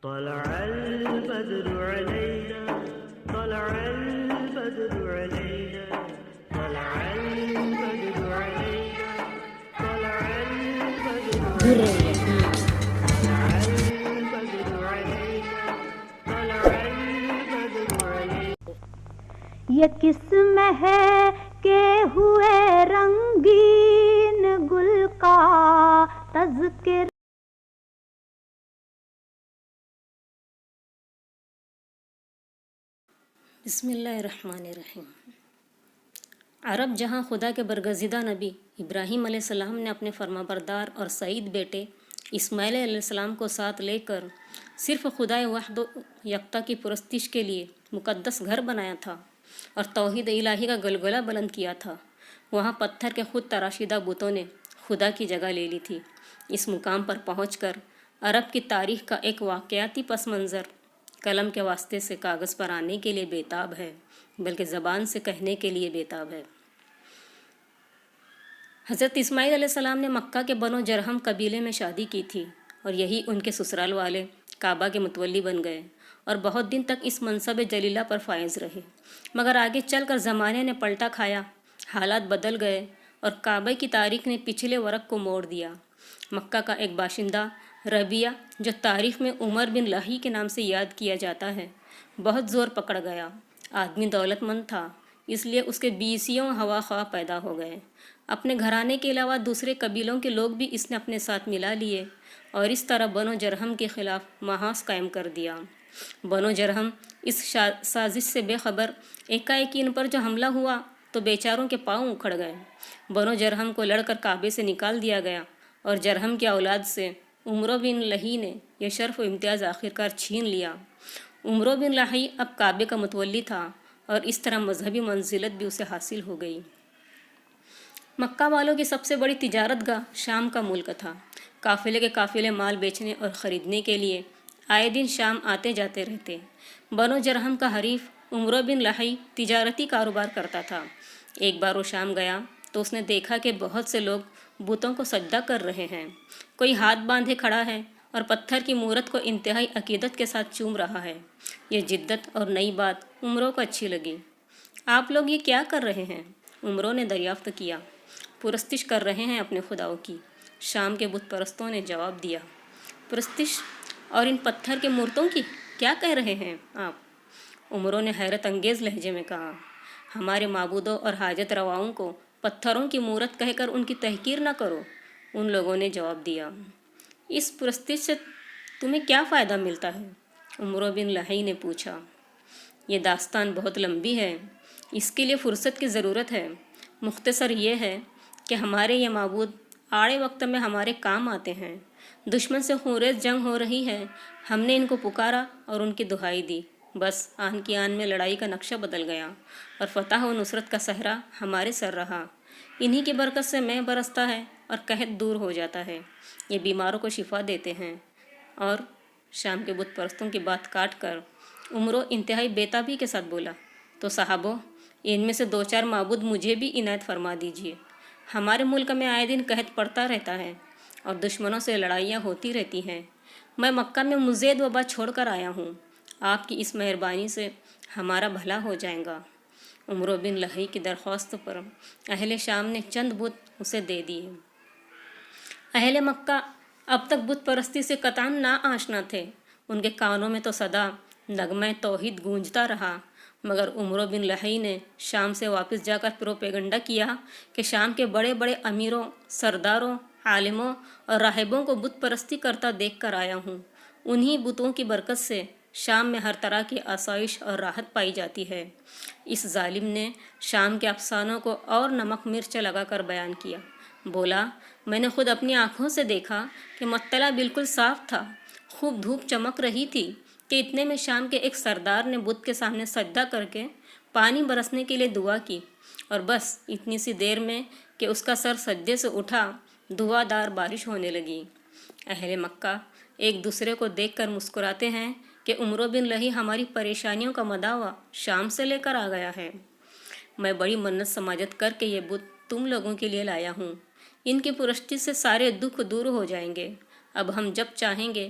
طلع البدر علينا طلع البدر علينا طلع البدر علينا طلع البدر علينا طلع البدر علينا طلع البدر علينا. یہ قسم ہے کہ ہوئے رنگین گل کا تذکر. بسم اللہ الرحمن الرحیم. عرب جہاں خدا کے برگزیدہ نبی ابراہیم علیہ السلام نے اپنے فرمانبردار اور سعید بیٹے اسماعیل علیہ السلام کو ساتھ لے کر صرف خدائے وحد و یکتا کی پرستش کے لیے مقدس گھر بنایا تھا اور توحید الہی کا گلگلہ بلند کیا تھا، وہاں پتھر کے خود تراشیدہ بتوں نے خدا کی جگہ لے لی تھی. اس مقام پر پہنچ کر عرب کی تاریخ کا ایک واقعاتی پس منظر قلم کے واسطے سے کاغذ پر آنے کے لیے بےتاب ہے، بلکہ زبان سے کہنے کے لیے بےتاب ہے. حضرت اسماعیل علیہ السلام نے مکہ کے بنو جرہم قبیلے میں شادی کی تھی اور یہی ان کے سسرال والے کعبہ کے متولی بن گئے اور بہت دن تک اس منصب جلیلہ پر فائز رہے. مگر آگے چل کر زمانے نے پلٹا کھایا، حالات بدل گئے اور کعبہ کی تاریخ نے پچھلے ورق کو موڑ دیا. مکہ کا ایک باشندہ ربیہ، جو تاریخ میں عمر بن لہی کے نام سے یاد کیا جاتا ہے، بہت زور پکڑ گیا. آدمی دولت مند تھا، اس لیے اس کے بیسیوں ہوا خواہ پیدا ہو گئے. اپنے گھرانے کے علاوہ دوسرے قبیلوں کے لوگ بھی اس نے اپنے ساتھ ملا لیے اور اس طرح بنو جرہم کے خلاف محاذ قائم کر دیا. بنو جرہم اس سازش سے بے خبر ایکا-ایک ان پر جو حملہ ہوا تو بیچاروں کے پاؤں اکھڑ گئے. بنو جرہم کو لڑ کر کعبے سے نکال دیا گیا اور جرہم کی اولاد سے عمرو بن لہی نے یہ شرف و امتیاز آخرکار چھین لیا. عمرو بن لہی اب کعبے کا متولی تھا اور اس طرح مذہبی منزلت بھی اسے حاصل ہو گئی. مکہ والوں کی سب سے بڑی تجارت گاہ شام کا ملک تھا. قافلے کے قافلے مال بیچنے اور خریدنے کے لیے آئے دن شام آتے جاتے رہتے. بنو جرہم کا حریف عمرو بن لہی تجارتی کاروبار کرتا تھا. ایک بار وہ شام گیا تو اس نے دیکھا کہ بہت سے لوگ بتوں کو سجدہ کر رہے ہیں. کوئی ہاتھ باندھے کھڑا ہے اور پتھر کی مورت کو انتہائی عقیدت کے ساتھ چوم رہا ہے. یہ جدت اور نئی بات عمرو کو اچھی لگی. آپ لوگ یہ کیا کر رہے ہیں؟ عمرو نے دریافت کیا. پرستش کر رہے ہیں اپنے خداؤں کی، شام کے بت پرستوں نے جواب دیا. پرستش اور ان پتھر کے مورتوں کی کیا کہہ رہے ہیں آپ؟ عمرو نے حیرت انگیز لہجے میں کہا. ہمارے معبودوں اور حاجت رواؤں کو پتھروں کی مورت کہہ کر ان کی تحقیر نہ کرو. ان لوگوں نے جواب دیا. اس پرستش سے تمہیں کیا فائدہ ملتا ہے؟ عمرو بن لہی نے پوچھا. یہ داستان بہت لمبی ہے، اس کے لیے فرصت کی ضرورت ہے. مختصر یہ ہے کہ ہمارے یہ معبود آڑے وقت میں ہمارے کام آتے ہیں. دشمن سے خونریز جنگ ہو رہی ہے، ہم نے ان کو پکارا اور ان کی دہائی دی. بس آن کی آن میں لڑائی کا نقشہ بدل گیا اور فتح و نصرت کا صحرا ہمارے سر رہا. انہی کی برکت سے مے برستا ہے اور قحط دور ہو جاتا ہے. یہ بیماروں کو شفا دیتے ہیں. اور شام کے بت پرستوں کی بات کاٹ کر عمرو انتہائی بےتابی کے ساتھ بولا. تو صحابو، ان میں سے 2-4 معبود مجھے بھی عنایت فرما دیجیے. ہمارے ملک میں آئے دن قحط پڑتا رہتا ہے اور دشمنوں سے لڑائیاں ہوتی رہتی ہیں. میں مکہ میں مزید وبا چھوڑ کر آیا ہوں. آپ کی اس مہربانی سے ہمارا بھلا ہو جائے گا. عمرو بن لہی کی درخواست پر اہل شام نے چند بت اسے دے دیے. اہل مکہ اب تک بت پرستی سے قطعاً نا آشنا تھے. ان کے کانوں میں تو صدا نغمہ توحید گونجتا رہا. مگر عمرو بن لہی نے شام سے واپس جا کر پروپیگنڈا کیا کہ شام کے بڑے بڑے امیروں، سرداروں، عالموں اور راہبوں کو بت پرستی کرتا دیکھ کر آیا ہوں. انہی بتوں کی برکت سے شام میں ہر طرح کی آسائش اور راحت پائی جاتی ہے. اس ظالم نے شام کے افسانوں کو اور نمک مرچ لگا کر بیان کیا. بولا، میں نے خود اپنی آنکھوں سے دیکھا کہ مطلع بالکل صاف تھا. خوب دھوپ چمک رہی تھی کہ اتنے میں شام کے ایک سردار نے بت کے سامنے سجدہ کر کے پانی برسنے کے لیے دعا کی اور بس اتنی سی دیر میں کہ اس کا سر سجدے سے اٹھا، دعا دار بارش ہونے لگی. اہل مکہ ایک دوسرے کو دیکھ کر مسکراتے ہیں کہ عمرو بن لہی ہماری پریشانیوں کا مداوا شام سے لے کر آ گیا ہے. میں بڑی منت سماجت کر کے یہ بت تم لوگوں کے لیے لایا ہوں. ان کی پرستی سے سارے دکھ دور ہو جائیں گے. اب ہم جب چاہیں گے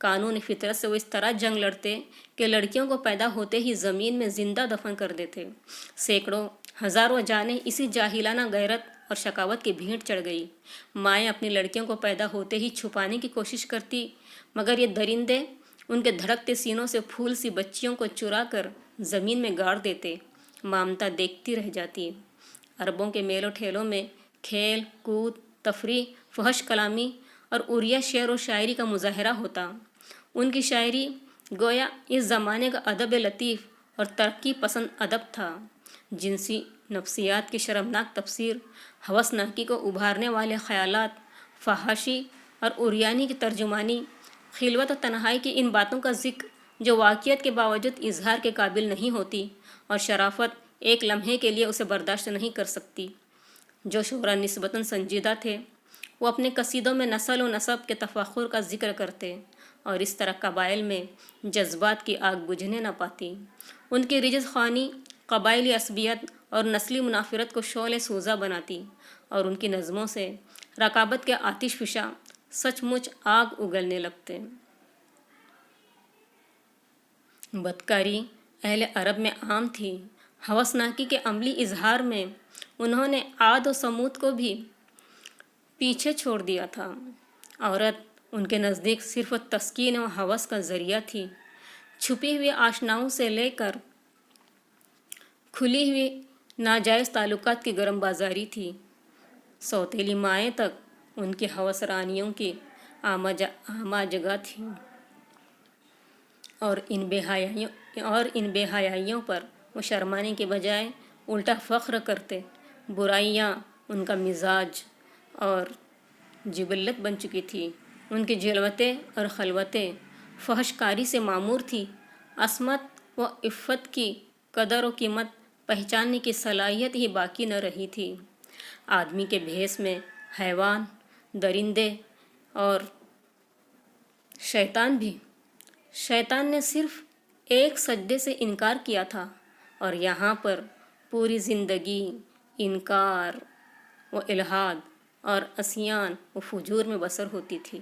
قانون فطرت سے وہ اس طرح جنگ لڑتے کہ لڑکیوں کو پیدا ہوتے ہی زمین میں زندہ دفن کر دیتے۔ سینکڑوں ہزاروں جانیں اسی جاہلانہ غیرت اور شقاوت کی بھیڑ چڑھ گئی۔ مائیں اپنی لڑکیوں کو پیدا ہوتے ہی چھپانے کی کوشش کرتی، مگر یہ درندے ان کے دھڑکتے سینوں سے پھول سی بچیوں کو چرا کر زمین میں گاڑ دیتے۔ مامتا دیکھتی رہ جاتی۔ عربوں کے میلوں ٹھیلوں میں کھیل کود، تفریح، فحش کلامی اور عریہ شعر و شاعری کا مظاہرہ ہوتا۔ ان کی شاعری گویا اس زمانے کا ادب لطیف اور ترقی پسند ادب تھا۔ جنسی نفسیات کی شرمناک تفسیر، ہوسناکی کو ابھارنے والے خیالات، فحاشی اور عریانی کی ترجمانی، خلوت و تنہائی کی ان باتوں کا ذکر جو واقعیت کے باوجود اظہار کے قابل نہیں ہوتی، اور شرافت ایک لمحے کے لیے اسے برداشت نہیں کر سکتی۔ جو شعراء نسبتاً سنجیدہ تھے وہ اپنے قصیدوں میں نسل و نسب کے تفاخر کا ذکر کرتے، اور اس طرح قبائل میں جذبات کی آگ بجھنے نہ پاتی۔ ان کی رجز خوانی قبائلی عصبیت اور نسلی منافرت کو شعلہ سوزا بناتی، اور ان کی نظموں سے رقابت کے آتش فشاں سچ مچ آگ اگلنے لگتے۔ بدکاری اہل عرب میں عام تھی۔ ہوسناکی کے عملی اظہار میں انہوں نے عاد و سمود کو بھی پیچھے چھوڑ دیا تھا۔ عورت ان کے نزدیک صرف تسکین و ہوس کا ذریعہ تھی، چھپی ہوئی آشناؤں سے لے کر کھلی ہوئی ناجائز تعلقات کی گرم بازاری تھی۔ سوتیلی مائیں تک ان کی ہوس رانیوں کی آماں جگہ تھیں، اور ان بے حیائیوں پر وہ شرمانے کے بجائے الٹا فخر کرتے۔ برائیاں ان کا مزاج اور جبلت بن چکی تھی۔ ان کی جلوتیں اور خلوتیں فحش کاری سے معمور تھی۔ عصمت و عفت کی قدر و قیمت پہچاننے کی صلاحیت ہی باقی نہ رہی تھی۔ آدمی کے بھیس میں حیوان، درندے اور شیطان نے صرف ایک سجدے سے انکار کیا تھا، اور یہاں پر پوری زندگی انکار و الحاد اور عصیان و فجور میں بسر ہوتی تھی۔